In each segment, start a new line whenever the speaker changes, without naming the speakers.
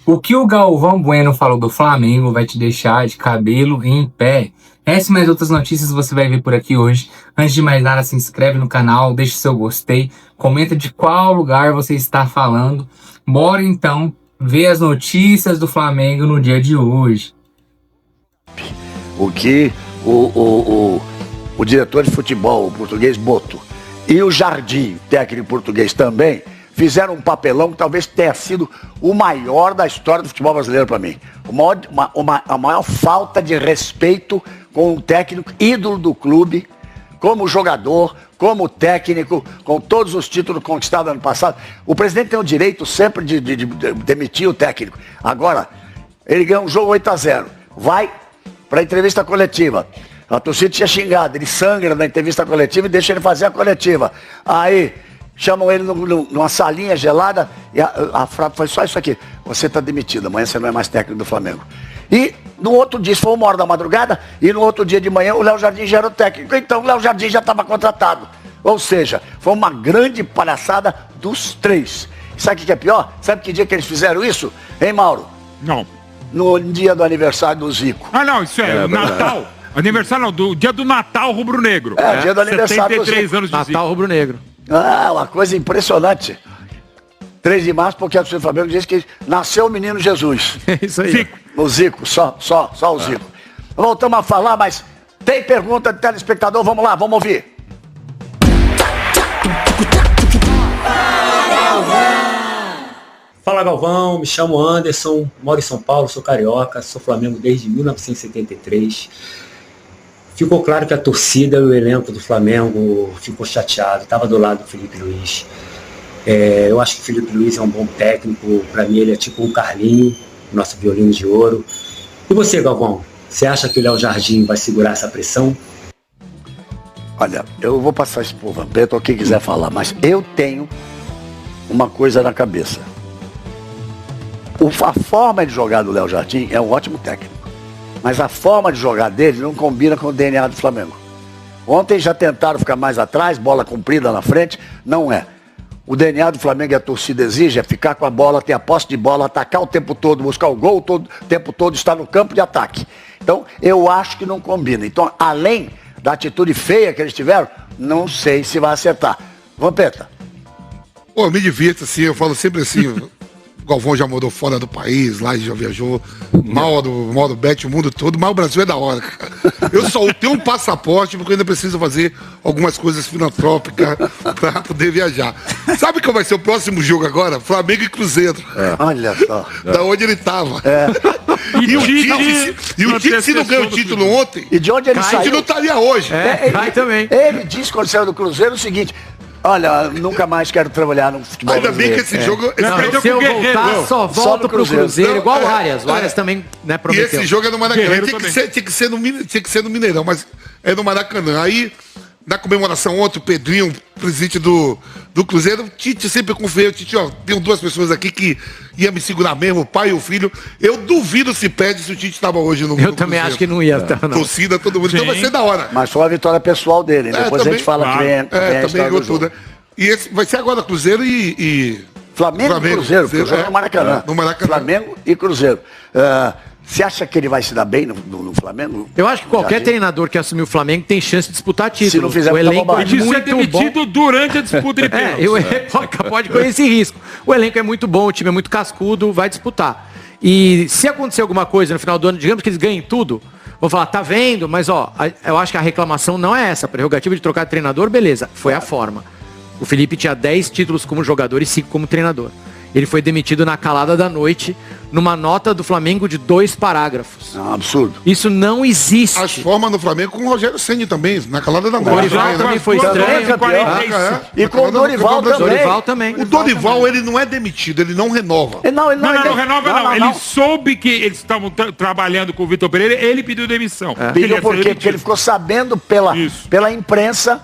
O que o Galvão Bueno falou do Flamengo vai te deixar de cabelo em pé. Essa e mais outras notícias você vai ver por aqui hoje. Antes de mais nada, se inscreve no canal, deixa seu gostei, comenta de qual lugar você está falando. Bora então ver as notícias do Flamengo no dia de hoje.
O que o diretor de futebol, o português Boto, e o Jardim, técnico português também, fizeram um papelão que talvez tenha sido o maior da história do futebol brasileiro para mim. A maior falta de respeito com um técnico ídolo do clube, como jogador, como técnico, com todos os títulos conquistados ano passado. O presidente tem o direito sempre de demitir o técnico. Agora, ele ganha um jogo 8-0, vai para a entrevista coletiva. A torcida tinha xingado, ele sangra na entrevista coletiva e deixa ele fazer a coletiva. Aí chamam ele numa salinha gelada e a frase foi só isso aqui: você está demitido, amanhã você não é mais técnico do Flamengo. E no outro dia, isso foi 1h da madrugada, e no outro dia de manhã o Léo Jardim já era o técnico. Então o Léo Jardim já estava contratado. Ou seja, foi uma grande palhaçada dos três. Sabe o que é pior? Sabe que dia que eles fizeram isso? Hein, Mauro?
Não.
No dia do aniversário do Zico.
Ah, não, isso é Natal. Aniversário não, do dia do Natal rubro-negro.
Dia do aniversário do
73 anos de Zico.
Natal rubro-negro.
Ah, uma coisa impressionante. 3 de março, porque a torcida do Flamengo diz que nasceu o menino Jesus.
É isso aí.
Zico.
O Zico, só o Zico. Voltamos a falar, mas tem pergunta de telespectador, vamos lá, vamos ouvir.
Fala Galvão, me chamo Anderson, moro em São Paulo, sou carioca, sou Flamengo desde 1973. Ficou claro que a torcida e o elenco do Flamengo ficou chateado, estava do lado do Felipe Luiz. Eu acho que o Felipe Luiz é um bom técnico, para mim ele é tipo um Carlinho, nosso violino de ouro. E você, Galvão, você acha que o Léo Jardim vai segurar essa pressão?
Olha, eu vou passar isso pro Vampeta ou quem quiser falar, mas eu tenho uma coisa na cabeça. A forma de jogar do Léo Jardim é um ótimo técnico, mas a forma de jogar dele não combina com o DNA do Flamengo. Ontem já tentaram ficar mais atrás, bola comprida na frente, não é. O DNA do Flamengo e a torcida exige é ficar com a bola, ter a posse de bola, atacar o tempo todo, buscar o gol o tempo todo, estar no campo de ataque. Então, eu acho que não combina. Então, além da atitude feia que eles tiveram, não sei se vai acertar. Vampeta.
Pô, eu me divirto assim, eu falo sempre assim, o Galvão já morou fora do país, lá já viajou, mal do Bet, o mundo todo, mas o Brasil é da hora, cara. Eu só tenho um passaporte porque eu ainda preciso fazer algumas coisas filantrópicas pra poder viajar. Sabe qual vai ser o próximo jogo agora? Flamengo e Cruzeiro.
Olha só.
Da onde ele tava.
E
o Tite, se não ganhou o título ontem,
E de onde ele
a gente
saiu?
não estaria hoje.
Vai também.
Ele disse quando saiu do Cruzeiro o seguinte: olha, nunca mais quero trabalhar no futebol
Ainda bem que
brasileiro.
esse jogo...
Não, se eu voltar, só volto
no
pro
Cruzeiro.
Cruzeiro,
Não,
igual o Arias. O Arias
é.
também, né,
E
prometeu.
esse jogo é no Maracanã.
Guerreiro
Tinha que ser no Mineirão, mas é no Maracanã. Aí, na comemoração ontem, o Pedrinho, presidente do Cruzeiro, o Tite sempre confiou. Tite, ó, tem 2 pessoas aqui que iam me segurar mesmo, o pai e o filho. Eu duvido se pede se o Tite estava hoje no
Eu também acho que não ia estar, não.
Torcida, todo mundo. Então vai ser da hora.
Mas foi uma vitória pessoal dele. Depois a
também,
gente fala
claro.
que vem a
também
história
ganhou
do jogo.
tudo, né? E esse vai ser agora Cruzeiro e
Flamengo e Cruzeiro, porque o jogo é no Maracanã.
No Maracanã.
Flamengo e Cruzeiro. Você acha que ele vai se dar bem no Flamengo?
Eu acho que qualquer
Jardim?
treinador que assumir o Flamengo tem chance de disputar título.
Se não fizer
o
muita
elenco é
bobagem.
De ser
muito bom.
demitido durante a disputa de pênaltis.
Pode correr esse risco. O elenco é muito bom, o time é muito cascudo, vai disputar. E se acontecer alguma coisa no final do ano, digamos que eles ganhem tudo, vão falar, tá vendo? Mas ó, eu acho que a reclamação não é essa. A prerrogativa de trocar de treinador, beleza, foi a forma. O Felipe tinha 10 títulos como jogador e 5 como treinador. Ele foi demitido na calada da noite, numa nota do Flamengo de 2 parágrafos.
É um absurdo.
Isso não existe.
as formas no Flamengo com o Rogério Ceni também, na calada da
O Dorival
noite.
também foi
Também
estranho.
campeão. E com o Dorival também.
Dorival também.
O Dorival, ele não é demitido, ele não renova.
Ele não
renova não. Ele soube que eles estavam trabalhando com o Vitor Pereira, ele pediu demissão. Ele
Pediu
ia
por
ser
quê?
demitido.
Porque ele ficou sabendo
Isso.
pela imprensa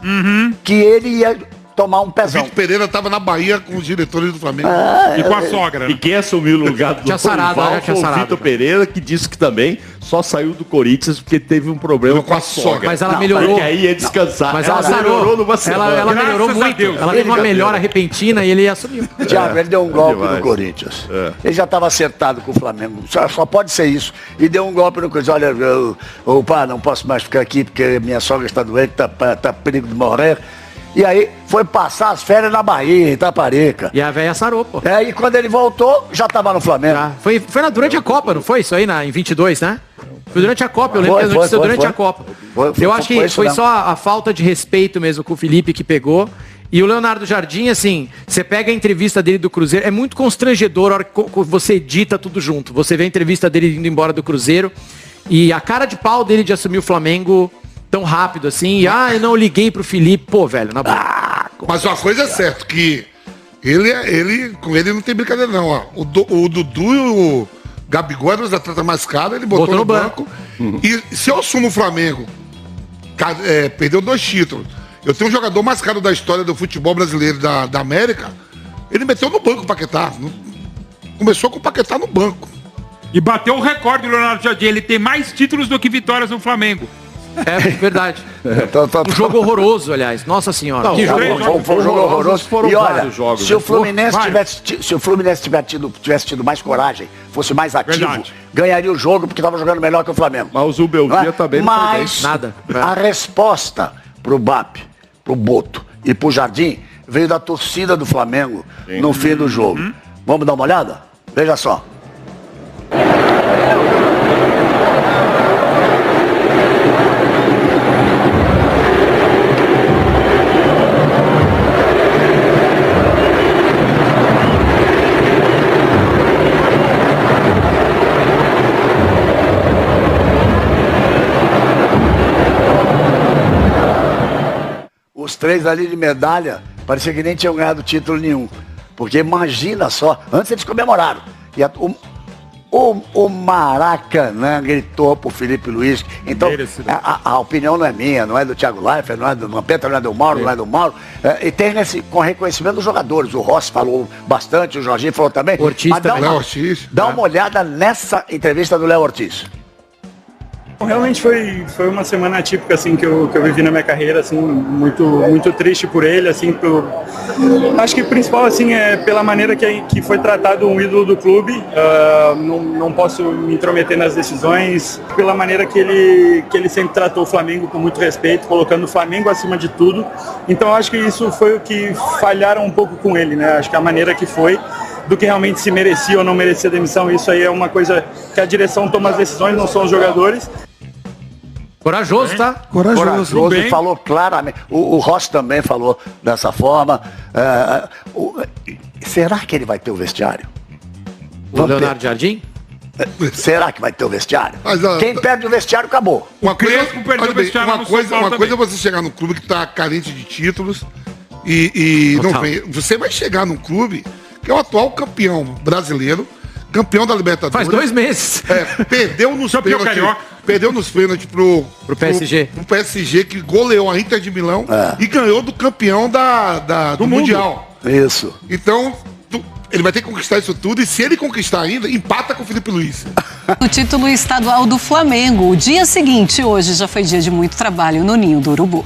que ele ia tomar um pezão.
Vitor Pereira estava na Bahia com os diretores do Flamengo.
E com a sogra, né?
E quem assumiu o lugar do
Tinha sarado,
Dorival
já tinha
foi o
sarado,
Vitor
já.
Pereira, que disse que também só saiu do Corinthians porque teve um problema com a sogra.
Mas ela
Não,
melhorou.
Porque aí ia descansar.
Mas ela
melhorou
sarou.
numa semana.
Ela melhorou
Graças a
muito.
Deus.
Ela teve uma melhora repentina e ele assumiu.
Thiago, ele deu um golpe
demais.
no Corinthians.
É.
Ele já estava acertado com o Flamengo. Só pode ser isso. E deu um golpe no Corinthians. Olha, opa, não posso mais ficar aqui porque minha sogra está doente, tá perigo de morrer. E aí foi passar as férias na Bahia, em Itaparica.
E a velha sarou, pô.
E quando ele voltou, já estava no Flamengo.
Já. Foi durante a Copa, não foi isso aí, em 22, né? Foi durante a Copa, eu lembro que aconteceu durante a Copa. Eu acho que foi só a falta de respeito mesmo com o Felipe que pegou. E o Leonardo Jardim, assim, você pega a entrevista dele do Cruzeiro, é muito constrangedor a hora que você edita tudo junto. Você vê a entrevista dele indo embora do Cruzeiro e a cara de pau dele de assumir o Flamengo tão rápido assim. Eu não liguei pro Felipe. Pô, velho, na boa.
Mas uma coisa é certa, que com ele não tem brincadeira não. Ó. O Dudu e o Gabigol eram os atletas mais caros, ele botou no banco. E se eu assumo o Flamengo, perdeu 2 títulos, eu tenho um jogador mais caro da história do futebol brasileiro da América, ele meteu no banco o Paquetá. Começou com o Paquetá no banco.
E bateu o recorde do Leonardo Jardim. Ele tem mais títulos do que vitórias no Flamengo.
É verdade.
Um
jogo horroroso, aliás. Nossa senhora.
Não,
Que jogo horroroso.
Foi um jogo horroroso.
Foram
E olha,
vários jogos,
se o
né?
Fluminense tivesse tido mais coragem, fosse mais ativo,
Verdade.
ganharia o jogo porque estava jogando melhor que o Flamengo.
Mas o Zubeldia também não foi bem.
Mas
Nada.
a resposta pro BAP, pro Boto e pro Jardim veio da torcida do Flamengo no fim do jogo. Vamos dar uma olhada? Veja só. Os 3 ali de medalha, parecia que nem tinham ganhado título nenhum. Porque imagina só, antes eles comemoraram. E o Maracanã gritou pro Felipe Luiz. Então, a opinião não é minha, não é do Thiago Leifert, não é do Vampeta, não é do Mauro, não é do Mauro. E tem com reconhecimento dos jogadores. O Rossi falou bastante, o Jorginho falou também.
Ortiz também.
Léo Ortiz.
Dá uma olhada nessa entrevista do Léo Ortiz.
Realmente foi uma semana atípica assim que eu vivi na minha carreira, assim, muito triste por ele, assim, acho que o principal assim é pela maneira que foi tratado um ídolo do clube. Não posso me intrometer nas decisões, pela maneira que ele sempre tratou o Flamengo com muito respeito, colocando o Flamengo acima de tudo. Então acho que isso foi o que falharam um pouco com ele, né? Acho que a maneira que foi, do que realmente se merecia ou não merecia demissão, isso aí é uma coisa que a direção toma as decisões, não são os jogadores.
Corajoso, tá?
Corajoso e falou claramente. O Rossi também falou dessa forma. Será que ele vai ter o vestiário?
O Leonardo Jardim?
Será que vai ter o vestiário?
Mas,
quem perde o vestiário, acabou.
Uma coisa,
Crespo perdeu
olha
o
bem,
vestiário
uma
no
coisa,
São Paulo
uma coisa é você chegar num clube que está carente de títulos e não
Total.
vem. Você vai chegar num clube que é o atual campeão brasileiro, campeão da Libertadores.
Faz 2 meses.
Perdeu nos
Campeão
pênaltis.
carioca.
Perdeu nos pênaltis pro
PSG.
Pro PSG, que goleou a Inter de Milão e ganhou do campeão do Mundial.
Isso.
Então, ele vai ter que conquistar isso tudo, e se ele conquistar ainda, empata com o Felipe Luiz.
O título estadual do Flamengo. O dia seguinte, hoje, já foi dia de muito trabalho no Ninho do Urubu.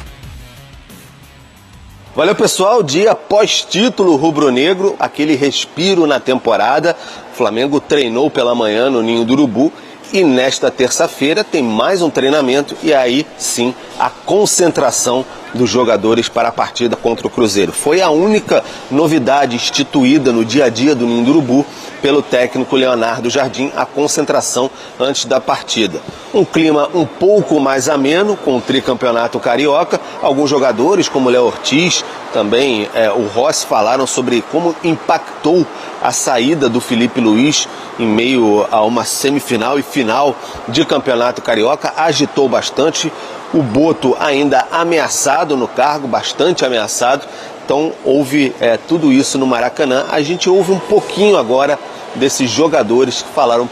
Valeu, pessoal. Dia pós-título rubro-negro, aquele respiro na temporada. O Flamengo treinou pela manhã no Ninho do Urubu e nesta terça-feira tem mais um treinamento e aí sim a concentração dos jogadores para a partida contra o Cruzeiro. Foi a única novidade instituída no dia a dia do Ninho do Urubu pelo técnico Leonardo Jardim, a concentração antes da partida. Um clima um pouco mais ameno com o tricampeonato carioca. Alguns jogadores, como o Léo Ortiz, também o Rossi, falaram sobre como impactou a saída do Felipe Luiz em meio a uma semifinal e final de campeonato carioca. Agitou bastante. O Boto ainda ameaçado no cargo, bastante ameaçado. Então houve tudo isso no Maracanã. A gente ouve um pouquinho agora desses jogadores que falaram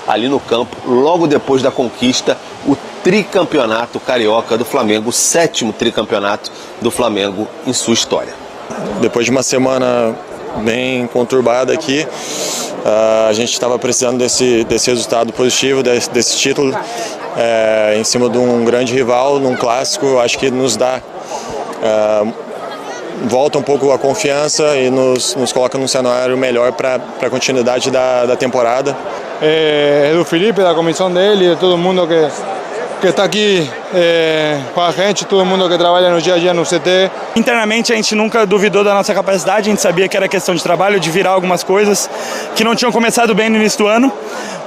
ali no campo, logo depois da conquista, o tricampeonato carioca do Flamengo, o 7º tricampeonato do Flamengo em sua história.
Depois de uma semana bem conturbada aqui, a gente estava precisando desse resultado positivo, desse título, em cima de um grande rival, num clássico. Acho que nos dá, volta um pouco a confiança e nos coloca num cenário melhor para a continuidade da temporada.
É do Felipe, da comissão dele, de todo mundo que está aqui com a gente, todo mundo que trabalha no dia a dia no CT.
Internamente a gente nunca duvidou da nossa capacidade, a gente sabia que era questão de trabalho, de virar algumas coisas que não tinham começado bem no início do ano,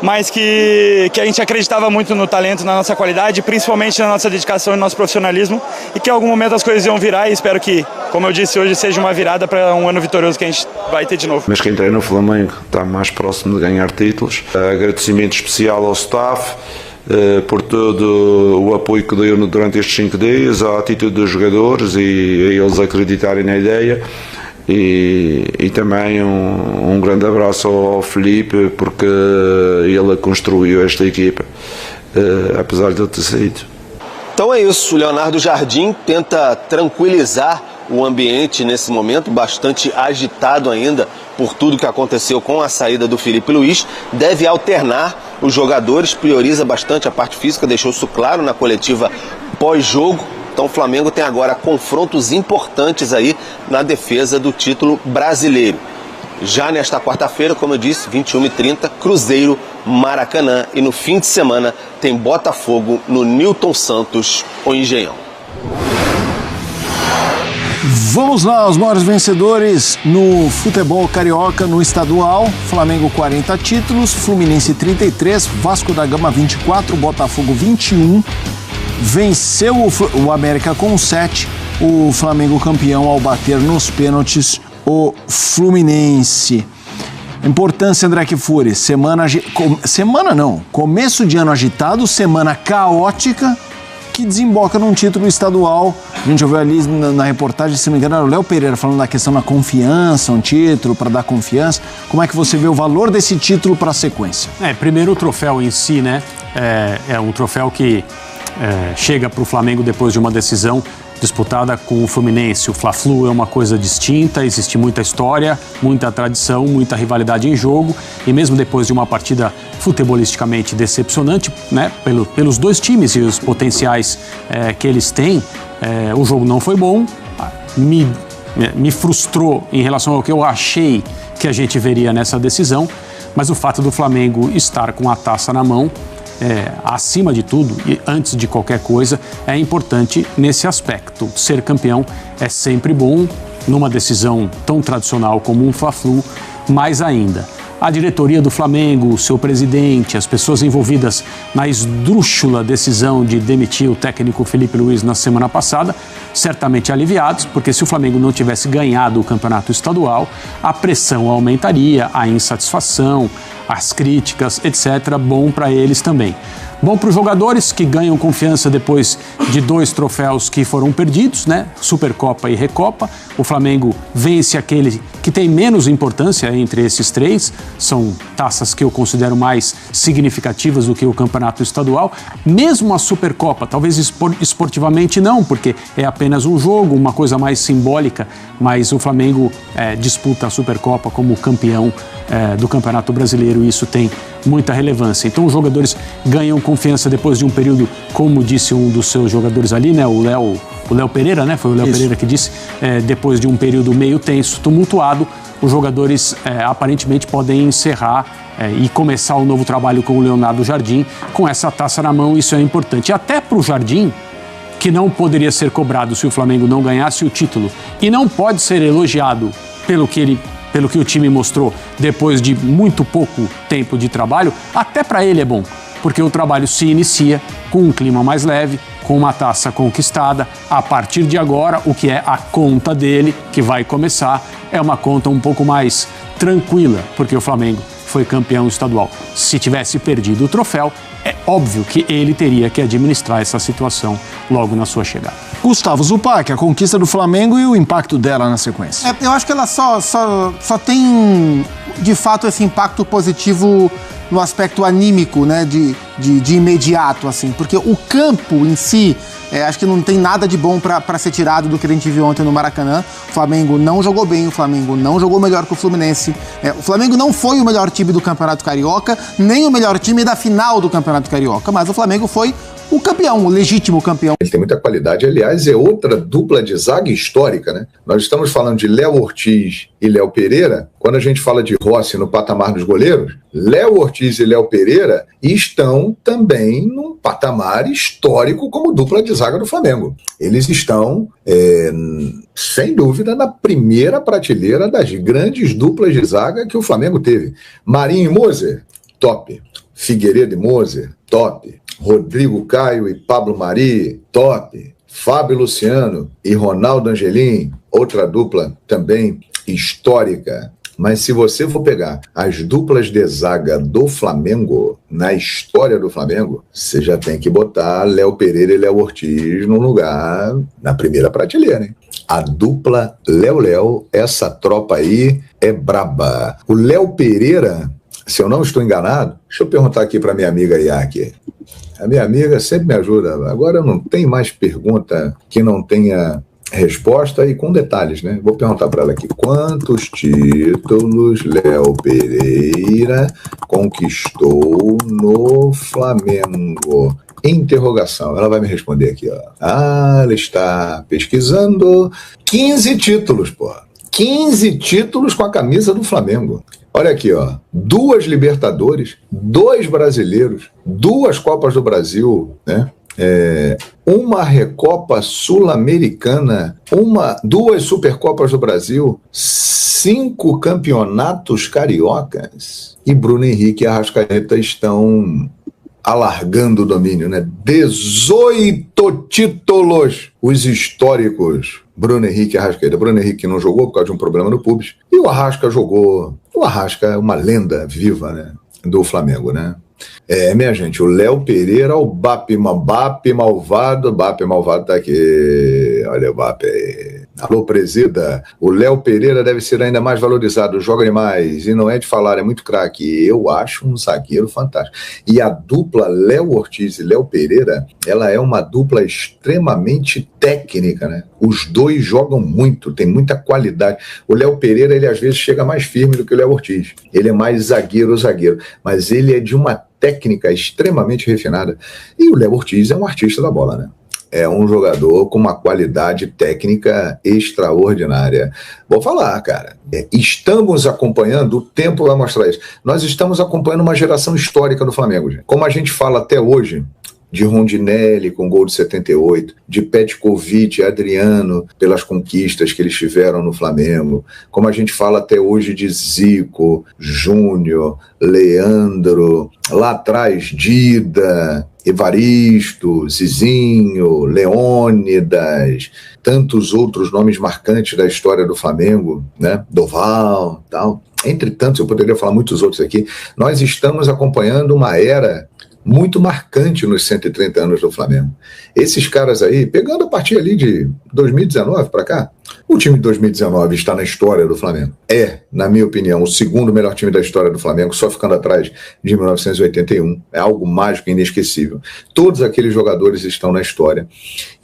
mas que a gente acreditava muito no talento, na nossa qualidade, principalmente na nossa dedicação e no nosso profissionalismo, e que em algum momento as coisas iam virar, e espero que, como eu disse hoje, seja uma virada para um ano vitorioso que a gente vai ter de novo.
Mas quem treina no Flamengo está mais próximo de ganhar títulos. Agradecimento especial ao staff por todo o apoio que deu durante estes 5 dias, a atitude dos jogadores e a eles acreditarem na ideia. E também um grande abraço ao Felipe, porque ele construiu esta equipa, apesar de eu ter saído.
Então é isso, o Leonardo Jardim tenta tranquilizar o ambiente nesse momento, bastante agitado ainda por tudo que aconteceu com a saída do Felipe Luiz. Deve alternar os jogadores, prioriza bastante a parte física, deixou isso claro na coletiva pós-jogo. Então o Flamengo tem agora confrontos importantes aí na defesa do título brasileiro. Já nesta quarta-feira, como eu disse, 21h30, Cruzeiro, Maracanã. E no fim de semana tem Botafogo no Newton Santos, o Engenhão.
Vamos lá, os maiores vencedores no futebol carioca no estadual. Flamengo 40 títulos, Fluminense 33, Vasco da Gama 24, Botafogo 21. Venceu o América com 7, o Flamengo campeão ao bater nos pênaltis o Fluminense. Importância, André Kfouri, começo de ano agitado, semana caótica, que desemboca num título estadual. A gente ouviu ali na reportagem, se não me engano, era o Léo Pereira falando da questão da confiança, um título para dar confiança. Como é que você vê o valor desse título para a sequência?
Primeiro o troféu em si, né? É um troféu que chega para o Flamengo depois de uma decisão disputada com o Fluminense. O Fla-Flu é uma coisa distinta, existe muita história, muita tradição, muita rivalidade em jogo, e mesmo depois de uma partida futebolisticamente decepcionante, né, pelos dois times e os potenciais que eles têm, o jogo não foi bom, me frustrou em relação ao que eu achei que a gente veria nessa decisão, mas o fato do Flamengo estar com a taça na mão, acima de tudo e antes de qualquer coisa, é importante nesse aspecto. Ser campeão é sempre bom, numa decisão tão tradicional como um Fla-Flu, mais ainda. A diretoria do Flamengo, o seu presidente, as pessoas envolvidas na esdrúxula decisão de demitir o técnico Felipe Luiz na semana passada, certamente aliviados, porque se o Flamengo não tivesse ganhado o campeonato estadual, a pressão aumentaria, a insatisfação, as críticas, etc. Bom para eles também. Bom para os jogadores que ganham confiança depois de 2 troféus que foram perdidos, né? Supercopa e Recopa. O Flamengo vence aquele que tem menos importância entre esses 3. São taças que eu considero mais significativas do que o campeonato estadual. Mesmo a Supercopa, talvez esportivamente não, porque é apenas um jogo, uma coisa mais simbólica, mas o Flamengo disputa a Supercopa como campeão do Campeonato Brasileiro, e isso tem muita relevância. Então os jogadores ganham confiança depois de um período, como disse um dos seus jogadores ali, né, o Léo Pereira, né, foi o Léo Pereira que disse, depois de um período meio tenso, tumultuado, os jogadores aparentemente podem encerrar e começar um novo trabalho com o Leonardo Jardim, com essa taça na mão. Isso é importante. E até para o Jardim, que não poderia ser cobrado se o Flamengo não ganhasse o título, e não pode ser elogiado pelo que o time mostrou depois de muito pouco tempo de trabalho, até para ele é bom, porque o trabalho se inicia com um clima mais leve, com uma taça conquistada. A partir de agora, o que é a conta dele, que vai começar, é uma conta um pouco mais tranquila, porque o Flamengo foi campeão estadual. Se tivesse perdido o troféu, é óbvio que ele teria que administrar essa situação logo na sua chegada.
Gustavo Zupac, a conquista do Flamengo e o impacto dela na sequência.
Eu acho que ela só tem, de fato, esse impacto positivo no aspecto anímico, né, de imediato, assim, porque o campo em si, acho que não tem nada de bom para ser tirado do que a gente viu ontem no Maracanã. O Flamengo não jogou bem, o Flamengo não jogou melhor que o Fluminense. O Flamengo não foi o melhor time do Campeonato Carioca, nem o melhor time da final do Campeonato Carioca, mas o Flamengo foi o campeão, o legítimo campeão.
Ele tem muita qualidade, aliás, é outra dupla de zaga histórica, né? Nós estamos falando de Léo Ortiz e Léo Pereira. Quando a gente fala de Rossi no patamar dos goleiros, Léo Ortiz e Léo Pereira estão também num patamar histórico como dupla de zaga do Flamengo. Eles estão, sem dúvida, na primeira prateleira das grandes duplas de zaga que o Flamengo teve. Marinho e Moser, top. Figueiredo e Moser, top. Rodrigo Caio e Pablo Mari, top. Fábio Luciano e Ronaldo Angelim, outra dupla também histórica. Mas se você for pegar as duplas de zaga do Flamengo, na história do Flamengo, você já tem que botar Léo Pereira e Léo Ortiz num lugar na primeira prateleira, hein? A dupla Léo-Léo, essa tropa aí é braba. O Léo Pereira, se eu não estou enganado, deixa eu perguntar aqui para minha amiga Iaki. A minha amiga sempre me ajuda. Agora não tem mais pergunta que não tenha resposta e com detalhes, né? Vou perguntar para ela aqui. Quantos títulos Léo Pereira conquistou no Flamengo? Interrogação. Ela vai me responder aqui, ó. Ela está pesquisando. 15 títulos, pô. 15 títulos com a camisa do Flamengo. Olha aqui, ó, 2 Libertadores, 2 brasileiros, 2 Copas do Brasil, né? Uma Recopa Sul-Americana, 2 Supercopas do Brasil, 5 campeonatos cariocas. E Bruno Henrique e Arrascaeta estão alargando o domínio, né? 18 títulos, os históricos. Bruno Henrique e Arrascaeta. Bruno Henrique não jogou por causa de um problema no pubis. E o Arrasca jogou. O Arrasca é uma lenda viva, né, do Flamengo, né? Minha gente, o Léo Pereira, o Bap malvado tá aqui. Olha o Bap aí. Alô, presida. O Léo Pereira deve ser ainda mais valorizado, joga demais. E não é de falar, é muito craque. Eu acho um zagueiro fantástico. E a dupla Léo Ortiz e Léo Pereira, ela é uma dupla extremamente técnica, né? Os dois jogam muito, tem muita qualidade. O Léo Pereira, ele às vezes chega mais firme do que o Léo Ortiz. Ele é mais zagueiro, mas ele é de uma técnica extremamente refinada. E o Léo Ortiz é um artista da bola, né? É um jogador com uma qualidade técnica extraordinária. Vou falar, cara. Estamos acompanhando, o tempo vai mostrar isso. Nós estamos acompanhando uma geração histórica do Flamengo, gente. Como a gente fala até hoje, de Rondinelli com gol de 78, de Petkovic e Adriano pelas conquistas que eles tiveram no Flamengo, como a gente fala até hoje de Zico, Júnior, Leandro, lá atrás Dida, Evaristo, Zizinho, Leônidas, tantos outros nomes marcantes da história do Flamengo, né? Doval, tal. Entre tantos, eu poderia falar muitos outros aqui. Nós estamos acompanhando uma era muito marcante nos 130 anos do Flamengo. Esses caras aí, pegando a partir ali de 2019 para cá, o time de 2019 está na história do Flamengo. É, na minha opinião, o segundo melhor time da história do Flamengo, só ficando atrás de 1981. É algo mágico e inesquecível. Todos aqueles jogadores estão na história.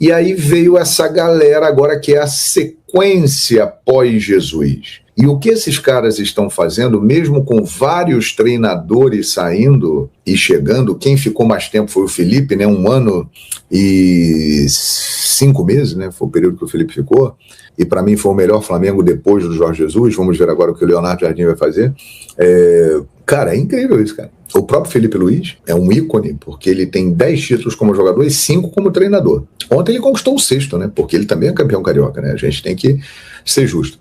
E aí veio essa galera agora que é a sequência pós-Jesus. E o que esses caras estão fazendo, mesmo com vários treinadores saindo e chegando, quem ficou mais tempo foi o Felipe, né? 1 ano e 5 meses, né? Foi o período que o Felipe ficou. E para mim foi o melhor Flamengo depois do Jorge Jesus. Vamos ver agora o que o Leonardo Jardim vai fazer. Cara, é incrível isso, cara. O próprio Felipe Luiz é um ícone, porque ele tem 10 títulos como jogador e 5 como treinador. Ontem ele conquistou o 6º, né? Porque ele também é campeão carioca, né? A gente tem que ser justo.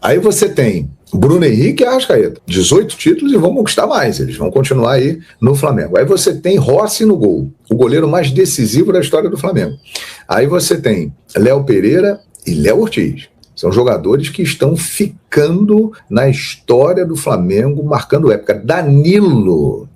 Aí você tem Bruno Henrique e Arrascaeta, 18 títulos e vão conquistar mais, eles vão continuar aí no Flamengo. Aí você tem Rossi no gol, o goleiro mais decisivo da história do Flamengo. Aí você tem Léo Pereira e Léo Ortiz. São jogadores que estão ficando na história do Flamengo, marcando época. Danilo,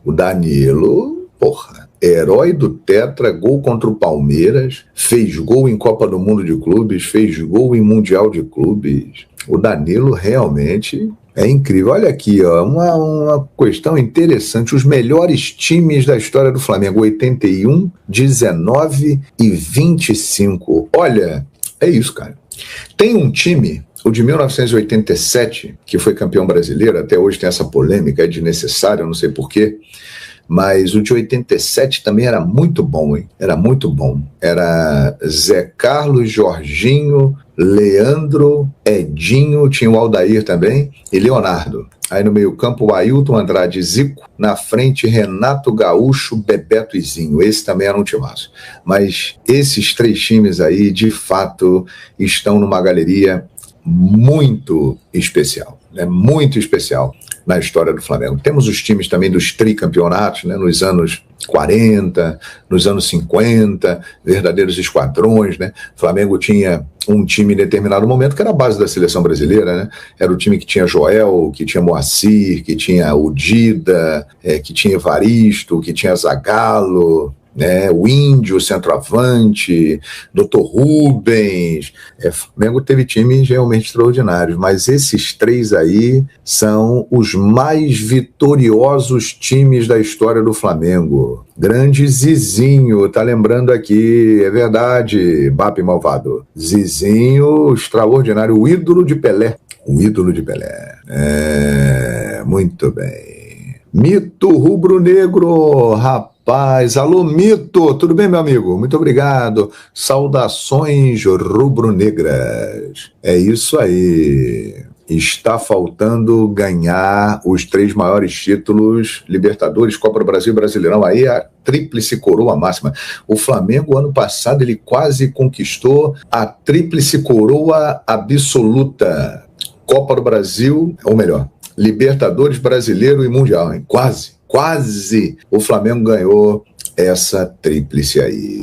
O Danilo, porra, herói do Tetra, gol contra o Palmeiras, fez gol em Copa do Mundo de Clubes, fez gol em Mundial de Clubes. O Danilo realmente é incrível. Olha aqui, ó, uma questão interessante. Os melhores times da história do Flamengo, 81, 19 e 25. Olha, é isso, cara. Tem um time, o de 1987, que foi campeão brasileiro, até hoje tem essa polêmica, é desnecessária, eu não sei porquê, mas o de 87 também era muito bom, hein? Era muito bom. Era Zé Carlos, Jorginho, Leandro, Edinho, tinha o Aldair também, e Leonardo. Aí no meio campo, o Ailton, Andrade, Zico. Na frente, Renato Gaúcho, Bebeto e Zinho. Esse também era um timaço. Mas esses três times aí, de fato, estão numa galeria muito especial. Muito especial na história do Flamengo. Temos os times também dos tricampeonatos, né, nos anos 40, nos anos 50, verdadeiros esquadrões, né? O Flamengo tinha um time em determinado momento que era a base da seleção brasileira, né? Era o time que tinha Joel, que tinha Moacir, que tinha o Dida, que tinha Evaristo, que tinha Zagallo, né, o Índio, o centroavante, Dr. Rubens. O Flamengo teve times realmente extraordinários, mas esses três aí são os mais vitoriosos times da história do Flamengo. Grande Zizinho, tá lembrando aqui, é verdade, Bap malvado. Zizinho, extraordinário, o ídolo de Pelé. O ídolo de Pelé. Muito bem. Mito rubro-negro, rapaz. Alô, Mito, tudo bem, meu amigo? Muito obrigado. Saudações rubro-negras. É isso aí. Está faltando ganhar os 3 maiores títulos, Libertadores, Copa do Brasil e Brasileirão. Aí a tríplice coroa máxima. O Flamengo, ano passado, ele quase conquistou a tríplice coroa absoluta. Copa do Brasil, ou melhor, Libertadores, Brasileiro e Mundial, hein? Quase o Flamengo ganhou essa tríplice aí.